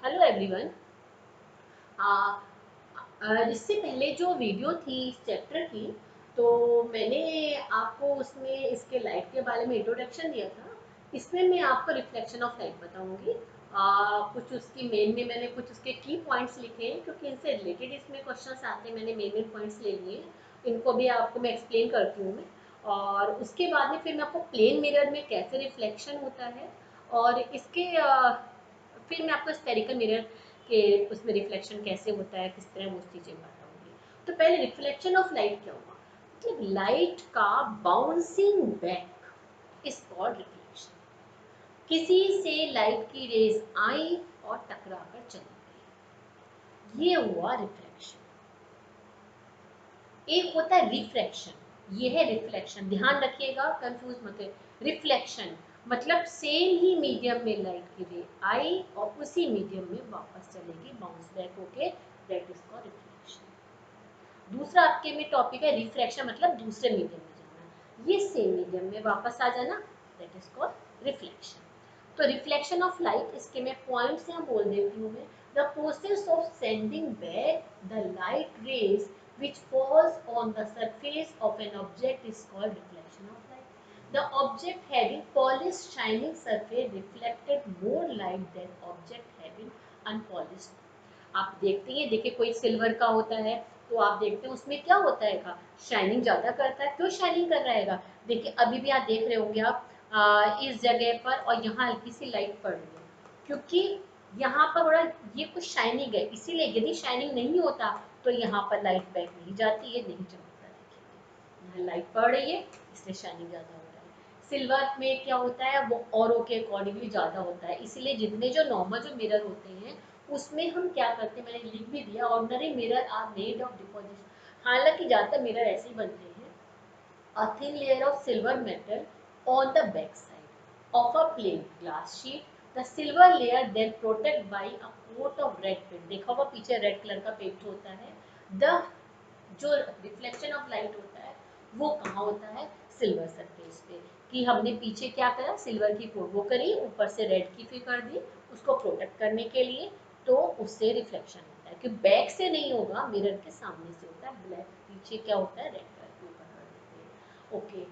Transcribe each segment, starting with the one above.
Hello everyone. इससे पहले जो वीडियो थी इस चैप्टर की, तो मैंने आपको उसमें इसके लाइट के बारे में इंट्रोडक्शन दिया था। इसमें मैं आपको रिफ्लेक्शन ऑफ लाइट बताऊंगी। कुछ उसकी मेन में मैंने कुछ उसके की पॉइंट्स लिखे हैं, क्योंकि इनसे रिलेटेड इसमें क्वेश्चंस आते हैं। मैंने मेन पॉइंट्स ले लिए हैं, इनको भी आपको मैं एक्सप्लेन करती हूँ मैं। और उसके बाद में फिर मैं आपको प्लेन मिरर में कैसे रिफ्लेक्शन होता है, और इसके फिर मैं आपको स्फेरिकल मिरर के उसमें रिफ्लेक्शन कैसे होता है, किस तरह वो चीज़ें बताऊंगी। तो पहले रिफ्लेक्शन ऑफ लाइट क्या हुआ, मतलब लाइट का bouncing back is called reflection. किसी से लाइट की रेज आई और टकरा कर चली गई, ये हुआ रिफ्लेक्शन। एक होता है रिफ्रैक्शन, ये है रिफ्लेक्शन। ध्यान रखिएगा, कंफ्यूज मत है। रिफ्लेक्शन मतलब सेम ही मीडियम में लाइट की रे आई और उसी मीडियम में वापस चलेगी, बाउंस बैक होके, दैट इज कॉल्ड रिफ्लेक्शन। दूसरा आपके में टॉपिक है रिफ्रैक्शन, मतलब दूसरे मीडियम में जाना, ये सेम मीडियम में वापस आ जाना, दैट इज कॉल्ड रिफ्लेक्शन। तो रिफ्लेक्शन ऑफ लाइट, इसके मैं पॉइंट्स यहाँ बोल देती हूँ मैं। The process of sending back the light rays which falls on the surface of an object is called reflection of light. The object having polished shining surface reflected more light than object having unpolished. आप देखते हैं, देखिए कोई silver का होता है तो आप देखते हैं उसमें क्या होता है, शाइनिंग ज्यादा करता है। क्यों शाइनिंग कर रहा है? देखिए अभी भी आप देख रहे होंगे आप इस जगह पर, और यहाँ हल्की सी लाइट पड़ रही है, क्योंकि यहाँ पर थोड़ा ये कुछ शाइनिंग है, इसीलिए। यदि शाइनिंग नहीं होता तो यहाँ पर लाइट बैक नहीं जाती है, नहीं चमकता। देखिए यहाँ लाइट पड़ रही है, इसलिए शाइनिंग ज्यादा हो रहा है। सिल्वर में क्या होता है, वो औरों के अकॉर्डिंगली ज्यादा होता है, इसीलिए जितने जो नॉर्मल जो मिरर होते हैं उसमें हम क्या करते हैं, मैंने लिख भी दिया, ordinary mirror are made of deposition. हालांकि ज्यादातर मिरर ऐसे ही बनते हैं, a thin layer of silver metal on the back side of a plain glass sheet. The silver layer then protected by a coat of red paint. देखा होगा पीछे red colour का paint होता है। The जो रिफ्लेक्शन ऑफ लाइट होता है वो कहाँ होता है, सिल्वर सरफेस पे। कि हमने पीछे क्या करा, सिल्वर की कोट वो करी, ऊपर से रेड की फिर कर दी उसको प्रोटेक्ट करने के लिए, तो उससे रिफ्लेक्शन होता है। कि बैक से नहीं होगा, मिरर के सामने से होता है। ब्लैक पीछे क्या होता है, रेड कलर के ऊपर कर देते हैं। ओके,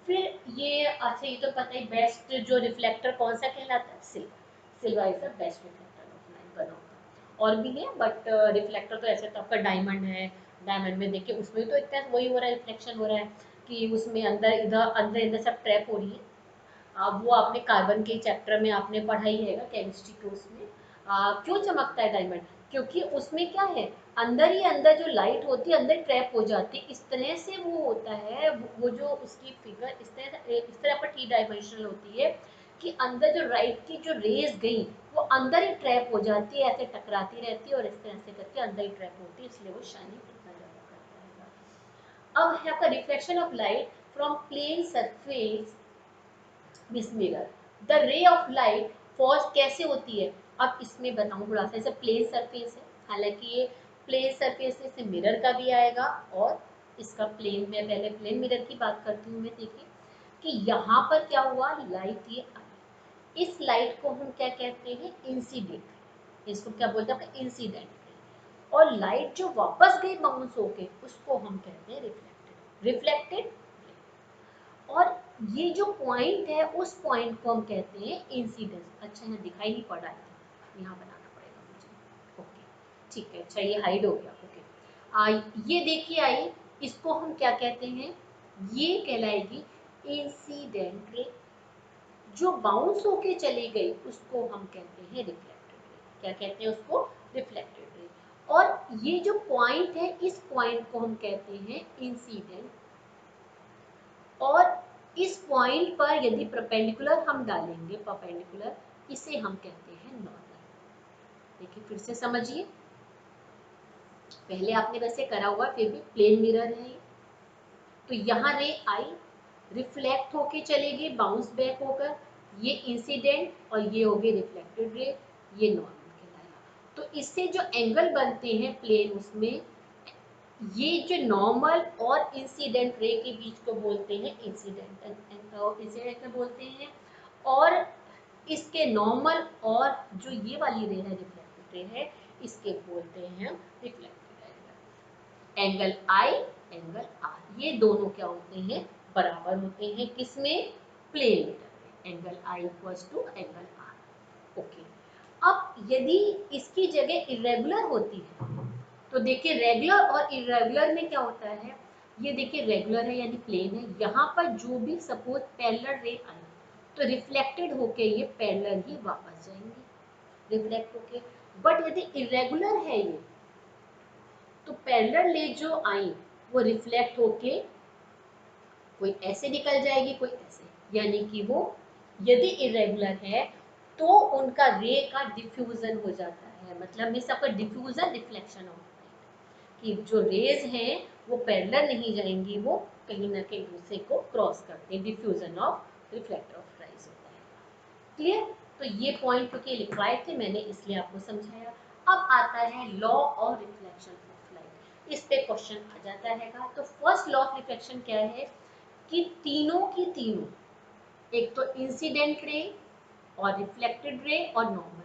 फिर ये अच्छा, ये तो पता ही, बेस्ट जो रिफ्लेक्टर कौन सा कहलाता है, silver. Silver is the best reflector of light बना होगा। और भी है बट रिफ्लेक्टर तो ऐसे तो आपका डायमंड है। डायमंड में देखिए उसमें तो इतना वही हो रहा है, रिफ्लेक्शन हो रहा है कि उसमें अंदर इधर अंदर अंदर सब ट्रैप हो रही है। अब वो आपने कार्बन के चैप्टर में आपने पढ़ाई है केमिस्ट्री के उसमें। क्यों चमकता है डायमंड, क्योंकि उसमें क्या है, अंदर ही अंदर जो लाइट होती है अंदर ट्रैप हो जाती है। इस तरह से वो होता है, वो जो उसकी फिगर इस तरह पर टी डायमेंशनल होती है कि अंदर जो लाइट की जो रेज गई वो अंदर ही ट्रैप हो जाती है, ऐसे टकराती रहती है और इस तरह से करके अंदर ही ट्रैप होती है, इसलिए वो शाइनिंग इतना ज़्यादा करता है। अब है आपका reflection of light from plane surface this mirror. The ray of light falls कैसे होती है, अब इसमें बताऊं थोड़ा सा। ऐसे प्लेन सरफेस है, हालांकि ये प्लेन सरफेस से मिरर का भी आएगा, और इसका प्लेन में पहले प्लेन मिरर की बात करती हूँ मैं। देखिए कि यहाँ पर क्या हुआ, लाइट ये आई, इस लाइट को हम क्या कहते हैं, इंसिडेंट। इसको क्या बोलते हैं, इंसिडेंट। और लाइट जो वापस गई बाउंस होके, उसको हम कहते हैं रिफ्लेक्टेड। रिफ्लेक्टेड, और ये जो पॉइंट है उस पॉइंट को हम कहते हैं इंसिडेंस। अच्छा यहाँ दिखाई नहीं पड़ रहा है, यहाँ बनाना पड़ेगा मुझे। ओके ठीक है, अच्छा ये हाइड हो गया। ओके ये देखिए आई, इसको हम क्या कहते हैं, ये कहलाएगी इंसिडेंट रे। जो बाउंस होके चली गई उसको हम कहते हैं रिफ्लेक्टेड रे। क्या कहते हैं उसको, रिफ्लेक्टेड रे। और ये जो पॉइंट है, इस पॉइंट को हम कहते हैं इंसिडेंट। और इस पॉइंट पर यदि परपेंडिकुलर हम डालेंगे, परपेंडिकुलर, इसे हम कहते हैं नॉर्मल। देखिए फिर से समझिए, पहले आपने वैसे करा हुआ, फिर भी प्लेन मिरर है ये। तो यहाँ रे आई, रिफ्लेक्ट होके चलेगी बाउंस बैक होकर, ये इंसिडेंट, और ये हो गई रिफ्लेक्टेड रे, ये नॉर्मल कहलाएगा। तो इससे जो एंगल बनते हैं प्लेन, उसमें ये जो नॉर्मल और इंसिडेंट रे के बीच को बोलते हैं इंसिडेंट बोलते हैं। और इसके नॉर्मल और जो ये वाली रे है रिफ्लेक्टेड, करते हैं, इसके बोलते हैं reflected angle. Angle I, angle R, ये दोनों क्या होते हैं, बराबर होते हैं, किसमें, प्लेन मीटर में। Angle I equals to angle R. Okay, अब यदि इसकी जगह इरेगुलर होती है तो देखिए रेगुलर और इरेगुलर में क्या होता है, ये देखिए रेगुलर है यानी प्लेन है, यहाँ पर जो भी सपोज पैरेलल रे आई तो रिफ्लेक्टेड होके ये पैरेलल ही वापस जाएंगे रिफ्लेक्ट होके। बट यदि इरेगुलर है ये तो पैरेलल रे जो आई वो रिफ्लेक्ट होके कोई ऐसे निकल जाएगी कोई ऐसे, यानी कि वो यदि इरेगुलर है तो उनका रे का डिफ्यूजन हो जाता है, मतलब मीन्स आपका डिफ्यूजन रिफ्लेक्शन ऑफ कि जो रेज हैं वो पैरेलल नहीं जाएंगी, वो कहीं ना कहीं दूसरे को क्रॉस करते हैं, diffusion of reflector of rise होता है। क्लियर? तो ये पॉइंट क्योंकि लिखवाए थे मैंने इसलिए आपको समझाया। अब आता है law of reflection of light, इस पे क्वेश्चन आ जाता है। तो फर्स्ट लॉ ऑफ रिफ्लेक्शन क्या है कि तीनों की तीनों, एक तो इंसिडेंट रे और रिफ्लेक्टेड रे और नॉर्मल,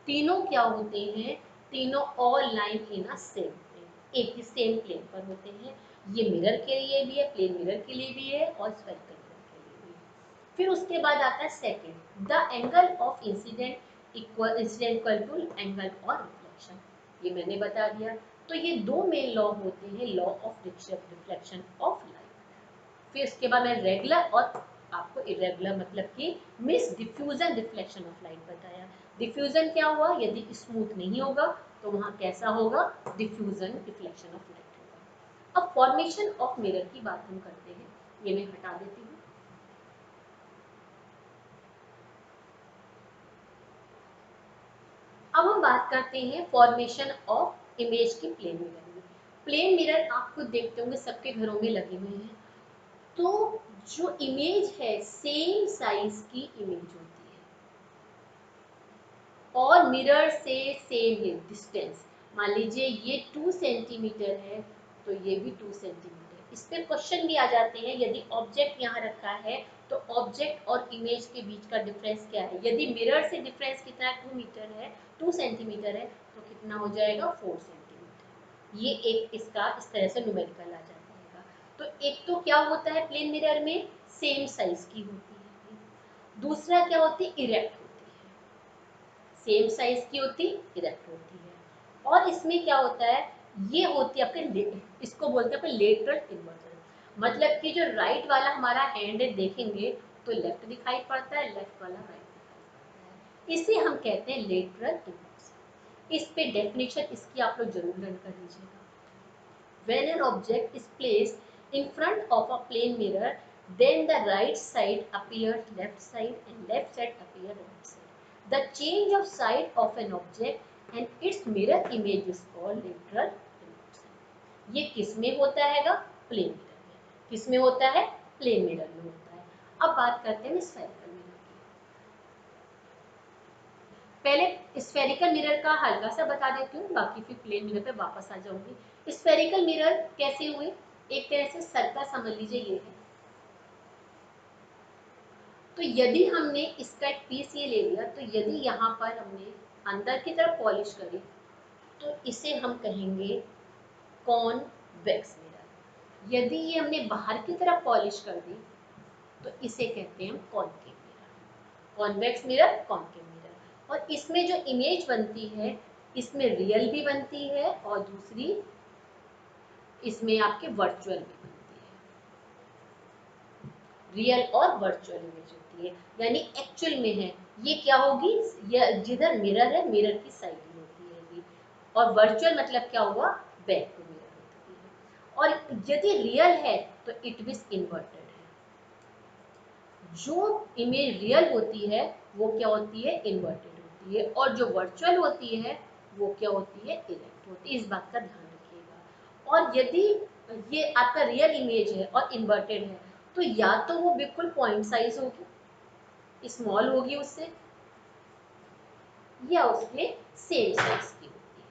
तीनों क्या होते हैं, तीनों all line in a same plane, एक ही सेम प्लेन पर होते हैं। ये मिरर के लिए भी है, प्लेन मिरर के लिए भी है और स्फेरिकल मिरर के लिए भी है। फिर उसके बाद आता है second, the angle of incident equal to angle और रिफ्लेक्शन, ये मैंने बता दिया। तो ये दो मेन लॉ होते हैं, law of reflection of light. फिर उसके बाद मैं रेगुलर और आपको इरेगुलर मतलब कि miss diffusion reflection of light बताया। डिफ्यूजन क्या हुआ, यदि स्मूथ नहीं होगा तो वहां कैसा होगा, डिफ्यूजन रिफ्लेक्शन ऑफ लाइट होगा। अब फॉर्मेशन ऑफ मिरर की बात हम करते हैं, ये मैं हटा देती हूँ। अब हम बात करते हैं फॉर्मेशन ऑफ इमेज की प्लेन मिरर में। प्लेन मिरर आप खुद देखते होंगे सबके घरों में लगे हुए हैं। तो जो इमेज है सेम साइज की इमेज होती है और मिरर से सेम है डिस्टेंस। मान लीजिए ये 2 सेंटीमीटर है तो ये भी 2 सेंटीमीटर। इस पे क्वेश्चन भी आ जाते हैं, यदि ऑब्जेक्ट यहाँ रखा है तो ऑब्जेक्ट और इमेज के बीच का डिफरेंस क्या है। यदि मिरर से डिफरेंस कितना है, 2 मीटर है, 2 सेंटीमीटर है तो कितना हो जाएगा, 4 सेंटीमीटर। ये एक इसका इस तरह से न्यूमेरिकल आ जाता है। तो एक तो क्या होता है प्लेन मिरर में, सेम साइज की होती है। दूसरा क्या होती है, इरेक्ट होती है, सेम साइज की होती, इरेक्ट होती है। और इसमें क्या होता है, ये होती है आपके, इसको बोलते हैं अपने लेटरल इन्वर्जन, मतलब कि जो राइट वाला हमारा हैंड है देखेंगे तो लेफ्ट दिखाई पड़ता है, लेफ्ट वाला राइट दिखाई पड़ता है, इसे हम कहते हैं लेटरल इन्वर्जन। इस पे डेफिनेशन इसकी आप लोग जरूर लर्न कर लीजिएगा। When an object is placed in front of a plane mirror, then the right side appears left side and left side appears right side. The change of side of an object and its mirror image is called lateral inversion. ये किस में होता हैगा, plane mirror में। किस में होता है, प्लेन मिरर में होता है। अब बात करते हैं स्फेरिकल मिरर की। पहले स्फेरिकल मिरर का हल्का सा बता देती हूँ, बाकी फिर प्लेन मिरर पे वापस आ जाऊंगी। स्फेरिकल मिरर कैसे हुए, एक तरह से सर्कल समझ लीजिए ये है। तो यदि हमने इसका एक पीस ये ले लिया, तो यदि यहाँ पर हमने अंदर की तरफ पॉलिश करी तो इसे हम कहेंगे कॉन्वेक्स मिरर। यदि ये हमने बाहर की तरफ पॉलिश कर दी तो इसे कहते हैं concave mirror. Convex mirror, concave mirror. और इसमें जो इमेज बनती है इसमें रियल भी बनती है और दूसरी इसमें आपके वर्चुअल भी बनती है। रियल और वर्चुअल इमेज होती है, यानी एक्चुअल में है ये क्या होगी, ये जिधर मिरर है मिरर की साइड में होती है। और वर्चुअल मतलब क्या हुआ, बैक टू मिरर होती है। और यदि रियल है तो इट मींस इन्वर्टेड है। जो इमेज रियल होती है वो क्या होती है, इन्वर्टेड होती है। और जो वर्चुअल होती है वो क्या होती है, इरेक्ट होती है। इस बात का ध्यान रखिएगा। और यदि ये आपका रियल इमेज है और इन्वर्टेड है तो या तो वो बिल्कुल पॉइंट साइज होगी, स्मॉल होगी उससे, या उसके सेम साइज की होती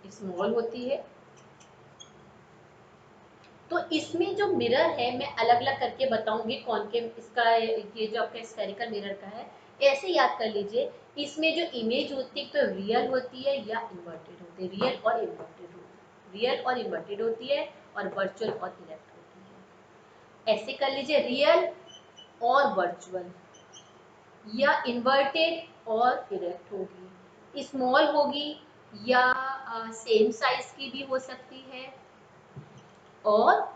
है, स्मॉल होती है। तो इसमें जो मिरर है मैं अलग अलग करके बताऊंगी, कॉनकेव इसका, ये जो आपका स्फेरिकल मिरर का है ऐसे याद कर लीजिए, इसमें जो इमेज होती है तो रियल होती है या इन्वर्टेड होती है, रियल और इन्वर्टेड होती है, रियल और इन्वर्टेड होती है, और वर्चुअल और इरेक्ट होती है। ऐसे कर लीजिए, रियल और वर्चुअल, या इन्वर्टेड और इरेक्ट होगी, स्मॉल होगी या सेम साइज की भी हो सकती है, और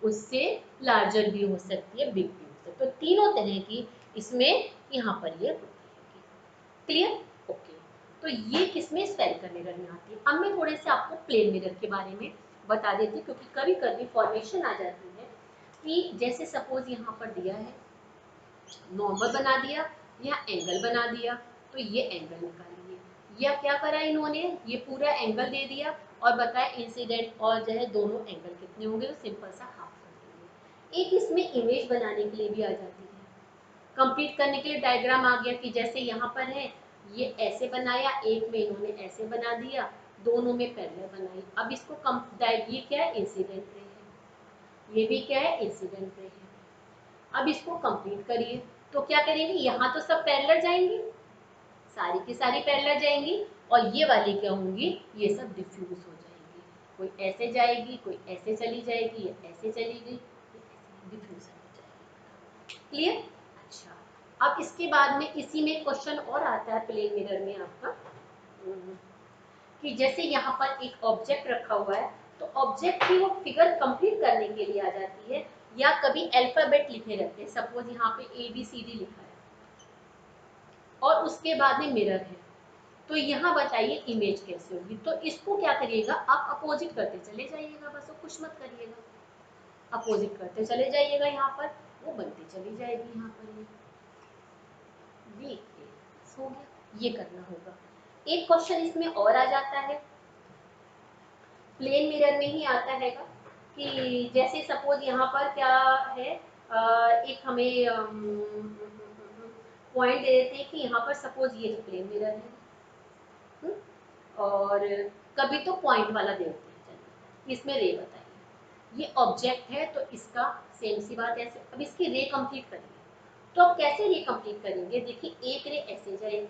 उससे लार्जर भी हो सकती है, बिग भी हो सकती है। तो तीनों तरह की इसमें यहाँ पर ये क्लियर। ओके, तो ये किसमें स्फेरिकल मिरर में आती है। अब मैं थोड़े से आपको प्लेन मिरर के बारे में बता देती हूँ, क्योंकि कभी कभी फॉर्मेशन आ जाती है कि जैसे सपोज यहाँ पर दिया है, नॉर्मल बना दिया या एंगल बना दिया, तो ये एंगल निकालिए, या क्या करा इन्होंने, ये पूरा एंगल दे दिया और बताया इंसिडेंट और जो है दोनों एंगल कितने होंगे, तो सिंपल सा हाफ कर दिए। एक इसमें इमेज बनाने के लिए भी आ जाती है, कंप्लीट करने के लिए डायग्राम आ गया कि जैसे यहाँ पर है, ये ऐसे बनाया, एक में इन्होंने ऐसे बना दिया, दोनों में पैरेलल बनाई। अब इसको ये क्या है, इंसिडेंट रे है, ये भी क्या है, इंसिडेंट रे है। अब इसको कंप्लीट करिए, तो क्या करेंगे, यहाँ तो सब पैरेलल जाएंगी, सारी की सारी पैरेलल जाएंगी, और ये वाली क्या होंगी, ये सब डिफ्यूज हो जाएंगी, कोई ऐसे जाएगी, कोई ऐसे चली जाएगी, या ऐसे चली गई, डिफ्यूजन हो जाएगी। क्लियर। अच्छा, अब इसके बाद में इसी में क्वेश्चन और आता है प्लेन मिरर में आपका, कि जैसे यहाँ पर एक ऑब्जेक्ट रखा हुआ है, तो ऑब्जेक्ट की वो फिगर कंप्लीट करने के लिए आ जाती है, या कभी अल्फाबेट लिखे रहते हैं, सपोज यहाँ पे ABCD लिखा है और उसके बाद में मिरर है, तो यहाँ बताइए इमेज कैसे होगी। तो इसको क्या करिएगा, आप अपोजिट करते चले जाइएगा, बस वो कुछ मत करिएगा, अपोजिट करते चले जाइएगा, यहाँ पर वो बनती चली जाएगी, यहाँ पर ये हो गया, ये करना होगा। एक क्वेश्चन इसमें और आ जाता है, प्लेन मिरर में ही आता है कि जैसे सपोज यहाँ पर क्या है, एक हमें पॉइंट दे देते हैं कि यहाँ पर सपोज ये प्लेन मिरर है, और कभी तो पॉइंट वाला दे देते हैं, चलिए इसमें रे बताइए, ये ऑब्जेक्ट है तो इसका सेम सी बात ऐसे। अब इसकी रे कंप्लीट करेंगे, तो अब कैसे रे कंप्लीट करेंगे, देखिए एक रे ऐसे जाएगी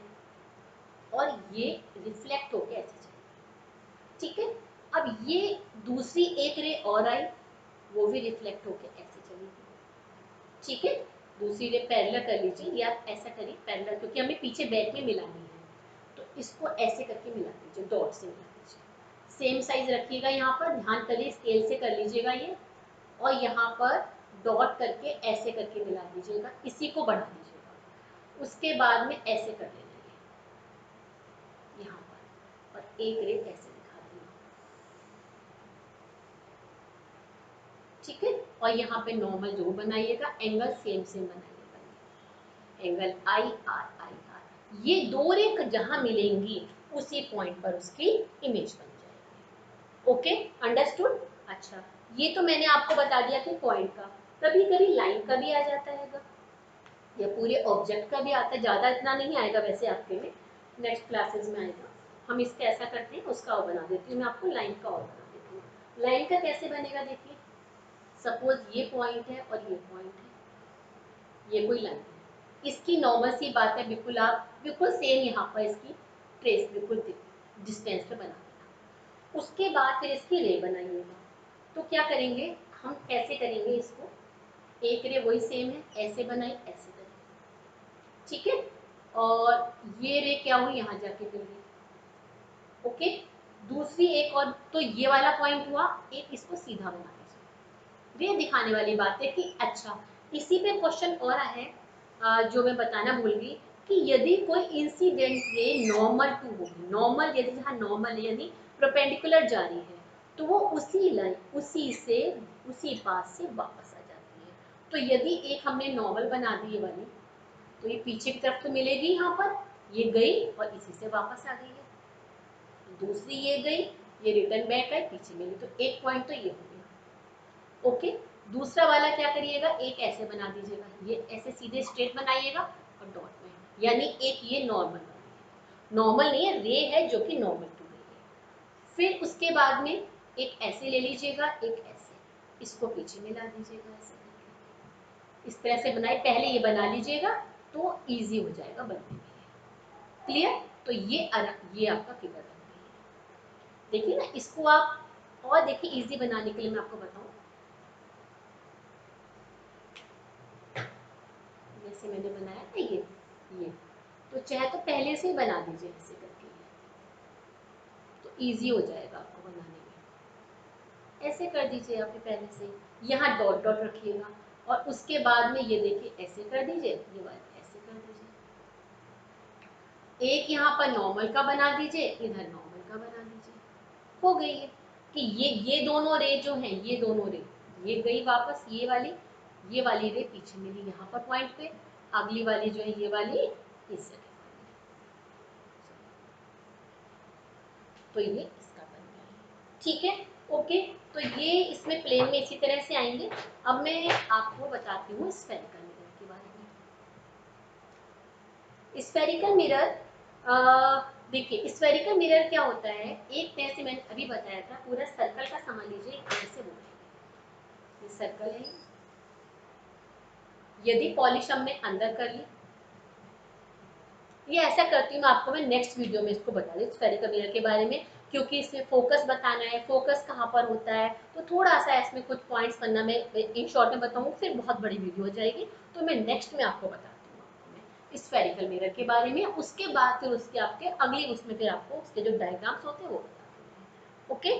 और ये रिफ्लेक्ट होके ऐसे जाएगी, ठीक है। अब ये दूसरी एक रे और आई, वो भी रिफ्लेक्ट होके ऐसे चलेगी, ठीक है। दूसरी रे पैरेलल कर लीजिए, या ऐसा करिए पैरेलल, क्योंकि हमें पीछे बैक में मिलानी है, तो इसको ऐसे करके मिला दीजिए, डॉट से मिला दीजिए, सेम साइज रखिएगा, यहाँ पर ध्यान करिए, स्केल से कर लीजिएगा ये, और यहाँ पर डॉट करके ऐसे करके मिला दीजिएगा, इसी को बढ़ा दीजिएगा, उसके बाद में ऐसे कर लेना यहाँ पर, और एक रे ऐसे दिखा देना, ठीक है। और यहाँ पे नॉर्मल जो बनाइएगा, एंगल सेम सेम बनाइएगा, एंगल IR, ये दो रे जहां मिलेंगी उसी पॉइंट पर उसकी इमेज बन जाएगी। Okay, understood. अच्छा, ये तो मैंने आपको बता दिया कि पॉइंट का, कभी कभी लाइन का भी आ जाता है, या पूरे ऑब्जेक्ट का भी आता है, ज़्यादा इतना नहीं आएगा वैसे आपके में, नेक्स्ट क्लासेस में आएगा। हम इसका ऐसा करते हैं, उसका और बना देती हूँ मैं आपको, लाइन का और बना देती हूँ। लाइन का कैसे बनेगा, देखिए सपोज ये पॉइंट है और ये पॉइंट है, ये कोई लाइन है, इसकी नॉर्मल सी बात है, बिल्कुल आप बिल्कुल सेम यहाँ पर इसकी ट्रेस बिल्कुल डिस्टेंस पे बना देना। उसके बाद फिर इसकी रे बनाइएगा, तो क्या करेंगे हम, ऐसे करेंगे इसको, एक रे वही सेम है, ऐसे बनाई ऐसे करें, ठीक है। और ये रे क्या हुई, यहाँ जाके मिल गई, ओके। दूसरी एक और, तो ये वाला पॉइंट हुआ, एक इसको सीधा बना दीजिए, रे दिखाने वाली बात है कि अच्छा। इसी पे क्वेश्चन और है, जो मैं बताना भूल गई, कि यदि कोई इंसिडेंट रे नॉर्मल टू होगी, नॉर्मल यदि जहाँ नॉर्मल यानी परपेंडिकुलर जा रही है, तो वो उसी लाइन उसी पास से वापस आ जाती है। तो यदि एक हमने नॉर्मल बना दी ये वाली, तो ये पीछे की तरफ तो मिलेगी, यहाँ पर ये गई और इसी से वापस आ गई है, दूसरी ये गई, ये रिटर्न बैक है, पीछे मिली, तो एक पॉइंट तो ये हो गया, ओके। दूसरा वाला क्या करिएगा, एक ऐसे बना दीजिएगा, ये ऐसे सीधे स्ट्रेट बनाइएगा और डॉट में, यानी एक ये नॉर्मल बनाइएगा, नॉर्मल नहीं है, रे है जो कि नॉर्मल टू रे है। फिर उसके बाद में एक ऐसे ले लीजिएगा, एक ऐसे, इसको पीछे मिला दीजिएगा, ऐसे इस तरह से बनाए, पहले ये बना लीजिएगा, तो इजी हो जाएगा बनने में। क्लियर? तो ये आपका फिगर बन गई है। देखिए ना, इसको आप और देखिए इजी बनाने के लिए मैं आपको बताऊं, जैसे मैंने बनाया ना ये तो चाहे तो पहले से ही बना दीजिए ऐसे करके, तो इजी हो जाएगा आपको बनाने में। ऐसे कर दीजिए आप पहले से, यहाँ डॉट डॉट रखिएगा और उसके बाद में ये देखिए ऐसे कर दीजिए, ये वाला ऐसे कर दीजिए, एक यहाँ पर नॉर्मल का बना दीजिए, इधर नॉर्मल का बना दीजिए, हो गई है कि ये दोनों रे जो हैं, ये दोनों रे ये गई वापस, ये वाली रे पीछे मिली यहाँ पर पॉइंट पे, अगली वाली जो है ये वाली इस जगह, तो ये इसका बन गया है। ठीक है, ओके। तो ये इसमें प्लेन में इसी तरह से आएंगे। अब मैं आपको बताती हूँ स्फेरिकल मिरर के बारे में। स्फेरिकल मिरर, देखिए स्फेरिकल मिरर क्या होता है, एक जैसे मैंने अभी बताया था, पूरा सर्कल का समझ लीजिए ऐसे बोलेंगे, ये सर्कल है, यदि पॉलिश हमने अंदर कर ली, ये ऐसा करती हूँ मैं आपको, मैं नेक्स्ट वीडियो में इसको बता दूँ स्फेरिकल मिरर के बारे में, क्योंकि इसमें फोकस बताना है, फोकस कहाँ पर होता है, तो थोड़ा सा इसमें कुछ पॉइंट्स करना मैं इन शॉर्ट में बताऊँ, फिर बहुत बड़ी वीडियो हो जाएगी, तो मैं नेक्स्ट में आपको बताती हूँ आपको स्फेरिकल मिरर के बारे में। उसके बाद फिर उसके आपके अगली उसमें फिर आपको उसके जो डायग्राम्स होते हैं वो बताती हूँ। ओके।